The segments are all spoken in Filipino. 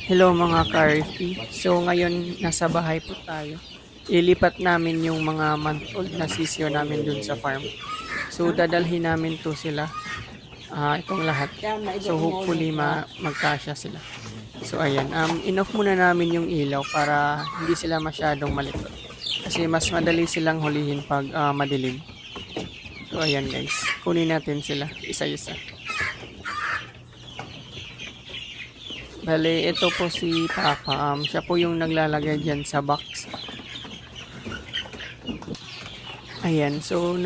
Hello mga ka-RFP. So ngayon nasa bahay po tayo. Ilipat namin yung mga month-old na sisyo namin dun sa farm. So dadalhin namin to sila. Itong lahat. So hopefully magkasya sila. So ayan, inoff muna namin yung ilaw para hindi sila masyadong malikot. Kasi mas madali silang hulihin pag madilim. So ayan guys, kunin natin sila isa-isa. Bale, ito po si Papa. Siya po yung naglalagay dyan sa box. Ayan, so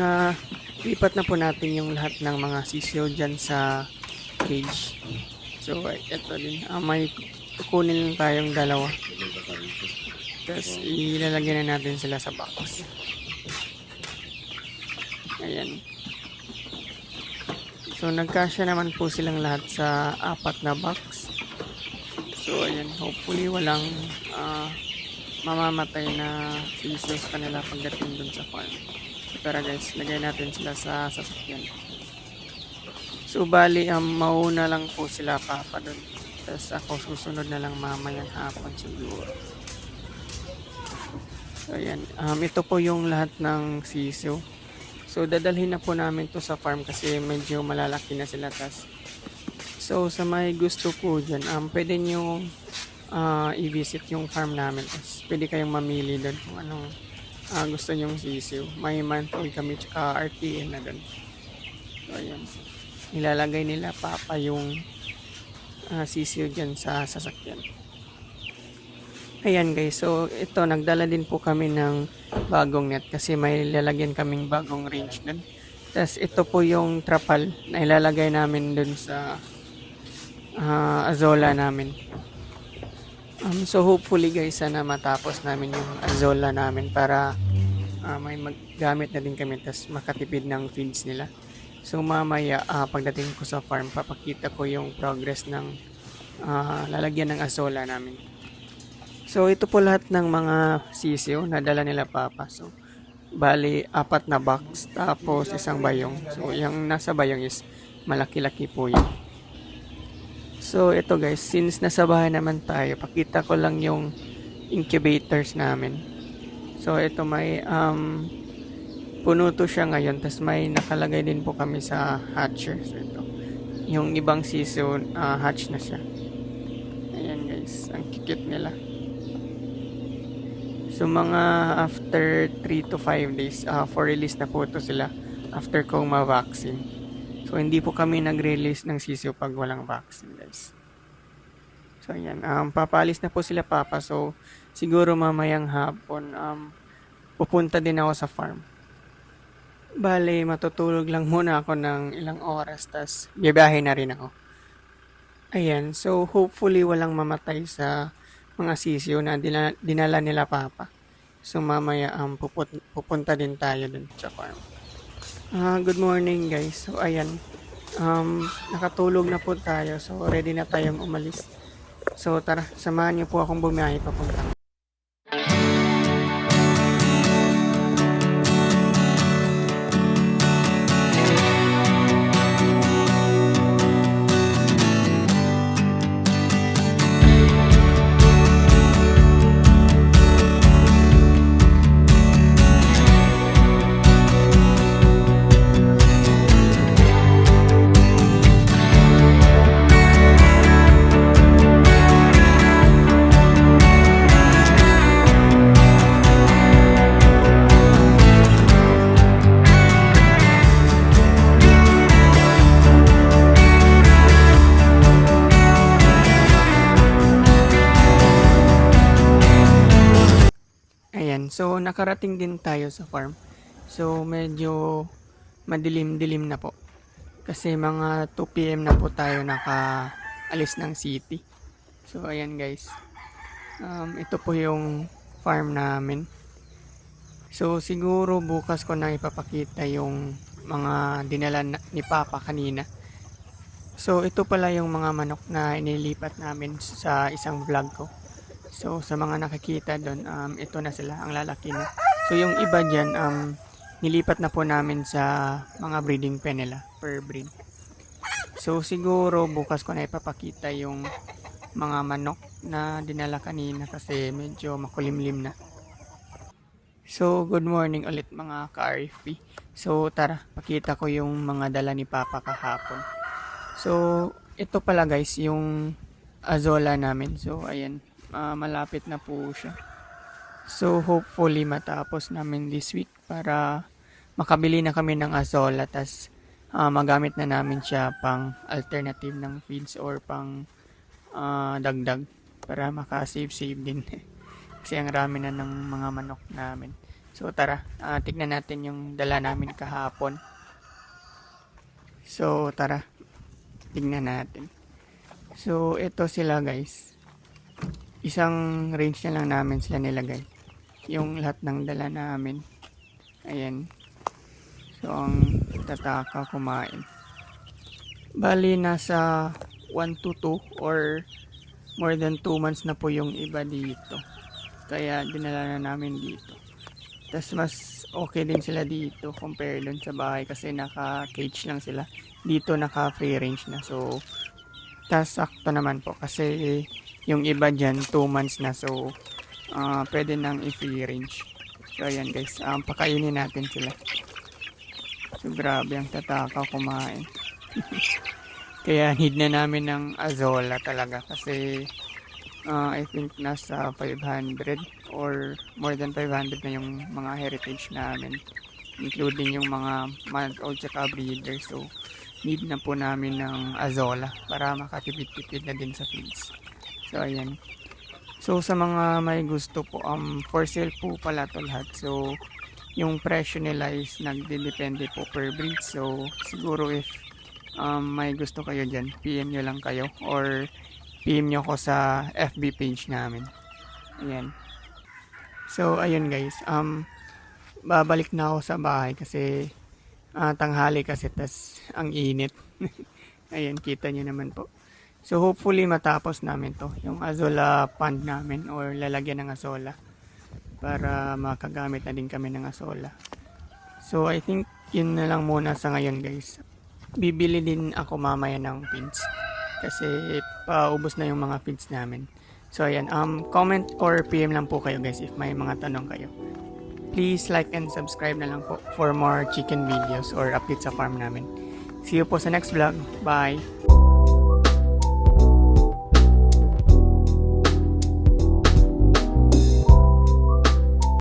lipat na po natin yung lahat ng mga sisiyo dyan sa cage. So, ito din. May kukunin lang tayong dalawa. Tapos, ilalagyan na natin sila sa box. Ayan. So, nagkasya naman po silang lahat sa 4 na box. So, ayan. Hopefully, walang mamamatay na sisiyo sa kanila pagdating dun sa farm. Pero guys, lagay natin sila sa sasakyan. So, bali, mauna lang po sila Papa dun. Tapos ako susunod na lang mamayang hapon siguro. So, ayan. Ito po yung lahat ng sisiyo. So, dadalhin na po namin to sa farm kasi medyo malalaki na sila. So, sa may gusto po dyan, pwede nyo i-visit yung farm namin. Pwede kayong mamili doon kung anong gusto nyong sisiyo. May month-old kami tsaka RTN na doon. So, ayan. Nilalagay nila Papa yung sisiyo dyan sa sasakyan. Ayan guys, so ito, nagdala din po kami ng bagong net kasi may lalagyan kaming bagong range doon. Tapos ito po yung trapal na ilalagay namin doon sa azola namin. So hopefully guys, sana matapos namin yung azola namin para may maggamit na din kami tapos makatipid ng feeds nila. So mamaya pagdating ko sa farm, papakita ko yung progress ng lalagyan ng azola namin. So ito po lahat ng mga sisiyo na dala nila Papa. So bali 4 na box tapos isang bayong. So yung nasa bayong is malaki-laki po yun. So ito guys, since nasa bahay naman tayo, pakita ko lang yung incubators namin. So ito may puno to siya ngayon, tas may nakalagay din po kami sa hatcher. So ito, yung ibang sisiyo hatch na siya. Ayan guys, ang cute nila. So mga after 3 to 5 days for release na po ito sila after kong ma-vaccine. So, hindi po kami nag-release ng sisiyo pag walang vaccine, guys. So, ayan. Papalis na po sila Papa. So, siguro mamayang hapon, pupunta din ako sa farm. Bale, matutulog lang muna ako ng ilang oras. Tas, biyahe na rin ako. Ayan. So, hopefully, walang mamatay sa mga sisiyo na dinala nila Papa. So, mamaya, pupunta din tayo dun sa farm. Good morning guys. So ayan, nakatulog na po tayo. So ready na tayong umalis. So tara, samahan niyo po akong bumiyahe papunta. So, nakarating din tayo sa farm. So, medyo madilim-dilim na po. Kasi mga 2 PM na po tayo nakaalis ng city. So, ayan guys. Ito po yung farm namin. So, siguro bukas ko na ipapakita yung mga dinala ni Papa kanina. So, ito pala yung mga manok na inilipat namin sa isang vlog ko. So, sa mga nakikita doon, ito na sila, ang lalaki na. So, yung iba dyan, nilipat na po namin sa mga breeding pen nila per breed. So, siguro bukas ko na ipapakita yung mga manok na dinala kanina kasi medyo makulimlim na. So, good morning ulit mga ka-RFP. So, tara, pakita ko yung mga dala ni Papa kahapon. So, ito pala guys, yung azola namin. So, ayan, malapit na po siya. So, hopefully matapos namin this week para makabili na kami ng azola. Tas, magamit na namin siya pang alternative ng feeds or pang dagdag para makasave-save din. Kasi ang rami na ng mga manok namin. So, tara, tignan natin yung dala namin kahapon. So, tara, tignan natin. So, ito sila guys. Isang range na lang namin sila nilagay. Yung lahat ng dala namin. Ayan. So, ang tataka kumain. Bali, nasa 1 to 2 or more than 2 months na po yung iba dito. Kaya, dinala na namin dito. Tas mas okay din sila dito compare dun sa bahay kasi naka-cage lang sila. Dito naka-free range na. So, tas sakto naman po kasi yung iba dyan 2 months na. So, pwede nang i-free range. So, ayan guys. Pakainin natin sila. So, grabe ang tataka kumain. Kaya need na namin ng azola talaga kasi I think nasa 500 or more than 500 na yung mga heritage namin, including yung mga month-old tsaka breeder. So, need na po namin ng azola para makatipid-tipid na din sa feeds. So, ayan. So, sa mga may gusto po, for sale po pala to lahat. So, yung presyo nila is nagdidepende po per breed. So, siguro if may gusto kayo dyan, PM nyo lang kayo or PM nyo ko sa FB page namin. Ayan. So, ayun guys. Babalik na ako sa bahay kasi tanghali kasi tas ang init. Ayan, kita nyo naman po. So, hopefully matapos namin to. Yung azola pond namin or lalagyan ng azola para makagamit na din kami ng azola. So, I think yun na lang muna sa ngayon guys. Bibili din ako mamaya ng pins. Kasi paubos na yung mga feeds namin. So ayan, comment or PM lang po kayo guys if may mga tanong kayo. Please like and subscribe na lang po for more chicken videos or updates sa farm namin. See you po sa next vlog. Bye!